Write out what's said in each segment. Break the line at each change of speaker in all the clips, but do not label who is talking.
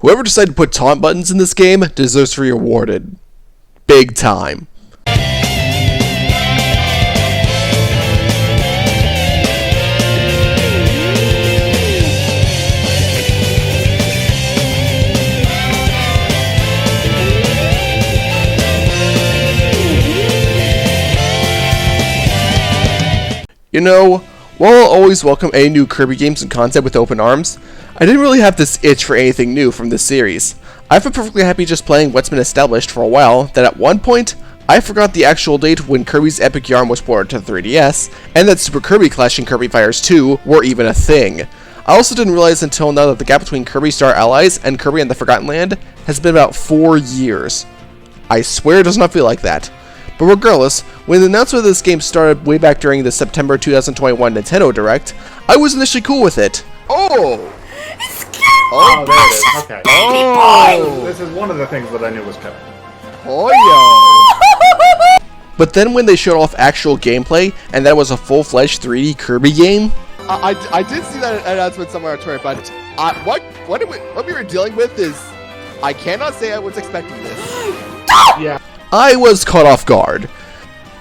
Whoever decided to put taunt buttons in this game deserves to be rewarded. Big time. You know, while I'll always welcome any new Kirby games and content with open arms, I didn't really have this itch for anything new from this series. I've been perfectly happy just playing what's been established for a while that at one point, I forgot the actual date when Kirby's Epic Yarn was ported to 3DS, and that Super Kirby Clash and Kirby Fighters 2 were even a thing. I also didn't realize until now that the gap between Kirby Star Allies and Kirby and the Forgotten Land has been about 4 years. I swear it does not feel like that. But regardless, when the announcement of this game started way back during the September 2021 Nintendo Direct, I was initially cool with it.
Oh,
Oh, there it is. Okay.
Oh.
This is one of the things that I knew was coming.
Oh, yo.
But then when they showed off actual gameplay, and that was a full-fledged 3D Kirby game,
I did see that announcement somewhere on Twitter, but what we were dealing with is, I cannot say I was expecting this.
Yeah.
I was caught off guard.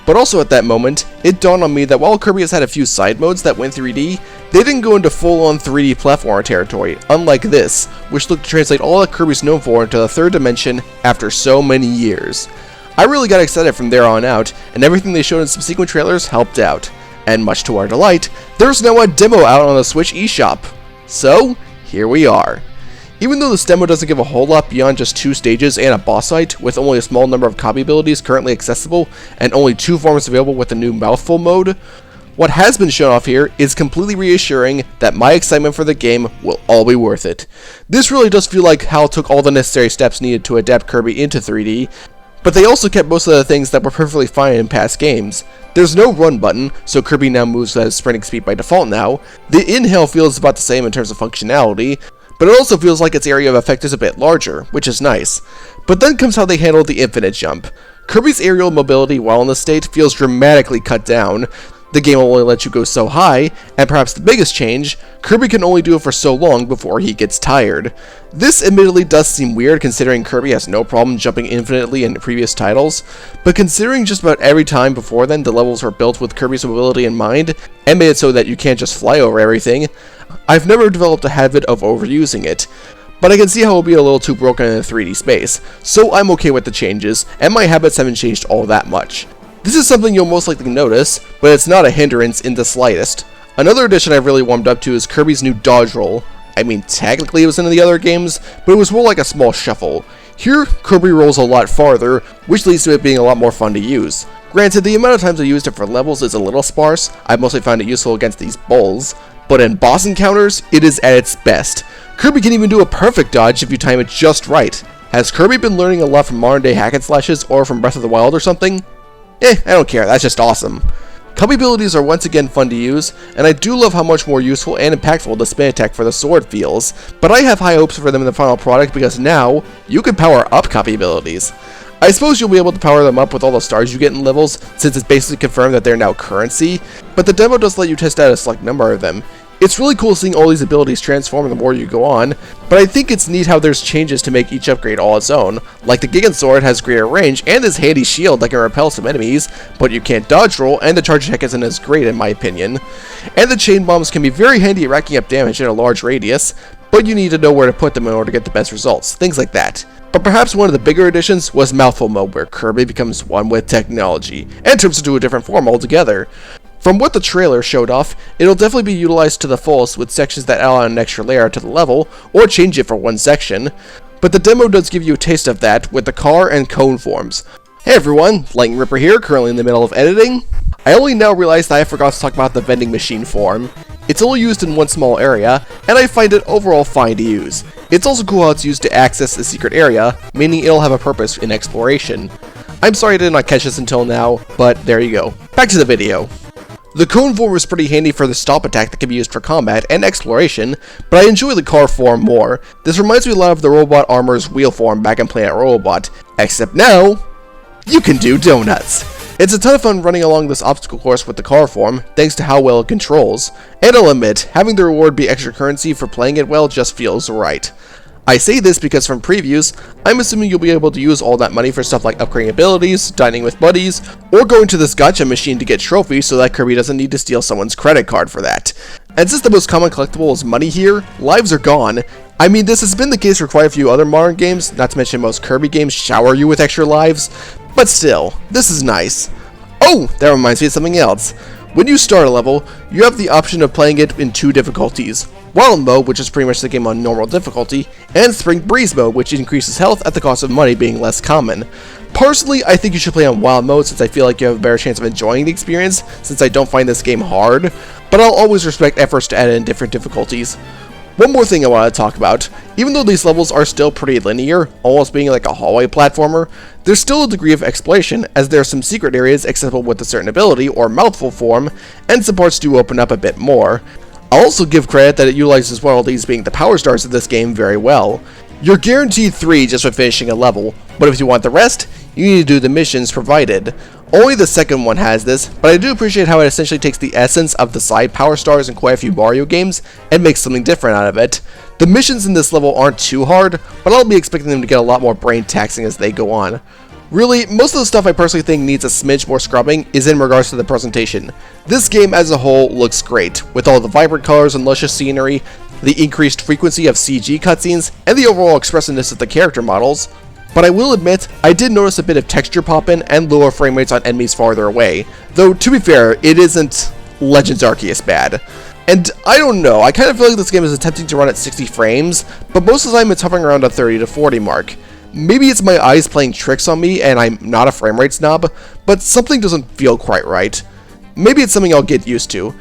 But also at that moment, it dawned on me that while Kirby has had a few side modes that went 3D, they didn't go into full-on 3D platformer territory, unlike this, which looked to translate all that Kirby's known for into the third dimension after so many years. I really got excited from there on out, and everything they showed in subsequent trailers helped out. And much to our delight, there's now a demo out on the Switch eShop. So, here we are. Even though this demo doesn't give a whole lot beyond just 2 stages and a boss fight, with only a small number of copy abilities currently accessible, and only 2 forms available with the new Mouthful mode, what has been shown off here is completely reassuring that my excitement for the game will all be worth it. This really does feel like HAL took all the necessary steps needed to adapt Kirby into 3D, but they also kept most of the things that were perfectly fine in past games. There's no run button, so Kirby now moves at sprinting speed by default now. The inhale feels about the same in terms of functionality, but it also feels like its area of effect is a bit larger, which is nice. But then comes how they handled the infinite jump. Kirby's aerial mobility while in this state feels dramatically cut down. The game will only let you go so high, and perhaps the biggest change, Kirby can only do it for so long before he gets tired. This admittedly does seem weird considering Kirby has no problem jumping infinitely in previous titles, but considering just about every time before then the levels were built with Kirby's mobility in mind, and made it so that you can't just fly over everything, I've never developed a habit of overusing it. But I can see how it will be a little too broken in a 3D space, so I'm okay with the changes, and my habits haven't changed all that much. This is something you'll most likely notice, but it's not a hindrance in the slightest. Another addition I've really warmed up to is Kirby's new dodge roll. I mean, technically it was in the other games, but it was more like a small shuffle. Here, Kirby rolls a lot farther, which leads to it being a lot more fun to use. Granted, the amount of times I used it for levels is a little sparse. I've mostly found it useful against these bulls, but in boss encounters, it is at its best. Kirby can even do a perfect dodge if you time it just right. Has Kirby been learning a lot from modern day hack and slashes or from Breath of the Wild or something? I don't care, that's just awesome. Copy abilities are once again fun to use, and I do love how much more useful and impactful the spin attack for the sword feels, but I have high hopes for them in the final product because now, you can power up copy abilities. I suppose you'll be able to power them up with all the stars you get in levels, since it's basically confirmed that they're now currency, but the demo does let you test out a select number of them. It's really cool seeing all these abilities transform the more you go on, but I think it's neat how there's changes to make each upgrade all its own. Like the Gigan Sword has greater range and this handy shield that can repel some enemies, but you can't dodge roll, and the charge attack isn't as great in my opinion. And the chain bombs can be very handy at racking up damage in a large radius, but you need to know where to put them in order to get the best results, things like that. But perhaps one of the bigger additions was Mouthful Mode, where Kirby becomes one with technology, and turns into a different form altogether. From what the trailer showed off, it'll definitely be utilized to the fullest with sections that add on an extra layer to the level, or change it for one section, but the demo does give you a taste of that with the car and cone forms. Hey everyone, Lightning Ripper here, currently in the middle of editing. I only now realized that I forgot to talk about the vending machine form. It's only used in one small area, and I find it overall fine to use. It's also cool how it's used to access a secret area, meaning it'll have a purpose in exploration. I'm sorry I did not catch this until now, but there you go. Back to the video. The cone form is pretty handy for the stop attack that can be used for combat and exploration, but I enjoy the car form more. This reminds me a lot of the Robot Armor's wheel form back in Planet Robot, except now, you can do donuts. It's a ton of fun running along this obstacle course with the car form, thanks to how well it controls, and I'll admit, having the reward be extra currency for playing it well just feels right. I say this because from previews, I'm assuming you'll be able to use all that money for stuff like upgrading abilities, dining with buddies, or going to this gacha machine to get trophies so that Kirby doesn't need to steal someone's credit card for that. And since the most common collectible is money here, lives are gone. I mean, this has been the case for quite a few other modern games, not to mention most Kirby games shower you with extra lives, but still, this is nice. Oh, that reminds me of something else. When you start a level, you have the option of playing it in 2 difficulties. Wild mode, which is pretty much the game on normal difficulty, and Spring Breeze mode, which increases health at the cost of money being less common. Personally, I think you should play on Wild mode since I feel like you have a better chance of enjoying the experience, since I don't find this game hard, but I'll always respect efforts to add in different difficulties. One more thing I want to talk about, even though these levels are still pretty linear, almost being like a hallway platformer, there's still a degree of exploration, as there are some secret areas accessible with a certain ability or mouthful form, and some parts do open up a bit more. I'll also give credit that it utilizes one of these being the power stars of this game very well. You're guaranteed 3 just for finishing a level, but if you want the rest, you need to do the missions provided. Only the second one has this, but I do appreciate how it essentially takes the essence of the side power stars in quite a few Mario games and makes something different out of it. The missions in this level aren't too hard, but I'll be expecting them to get a lot more brain taxing as they go on. Really, most of the stuff I personally think needs a smidge more scrubbing is in regards to the presentation. This game as a whole looks great, with all the vibrant colors and luscious scenery, the increased frequency of CG cutscenes, and the overall expressiveness of the character models. But I will admit, I did notice a bit of texture pop-in and lower frame rates on enemies farther away, though to be fair, it isn't Legends Arceus bad. And I don't know, I kind of feel like this game is attempting to run at 60 frames, but most of the time it's hovering around a 30 to 40 mark. Maybe it's my eyes playing tricks on me and I'm not a frame rate snob, but something doesn't feel quite right. Maybe it's something I'll get used to.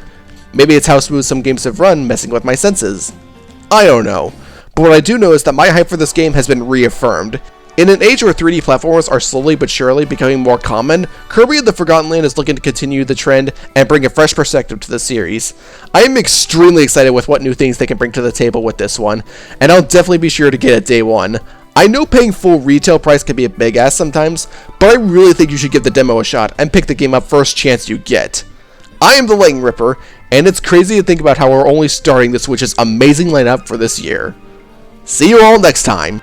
Maybe it's how smooth some games have run, messing with my senses. I don't know. But what I do know is that my hype for this game has been reaffirmed. In an age where 3D platformers are slowly but surely becoming more common, Kirby and the Forgotten Land is looking to continue the trend and bring a fresh perspective to the series. I am extremely excited with what new things they can bring to the table with this one, and I'll definitely be sure to get it day one. I know paying full retail price can be a big ass sometimes, but I really think you should give the demo a shot and pick the game up first chance you get. I am the Lightning Ripper, and it's crazy to think about how we're only starting the Switch's amazing lineup for this year. See you all next time!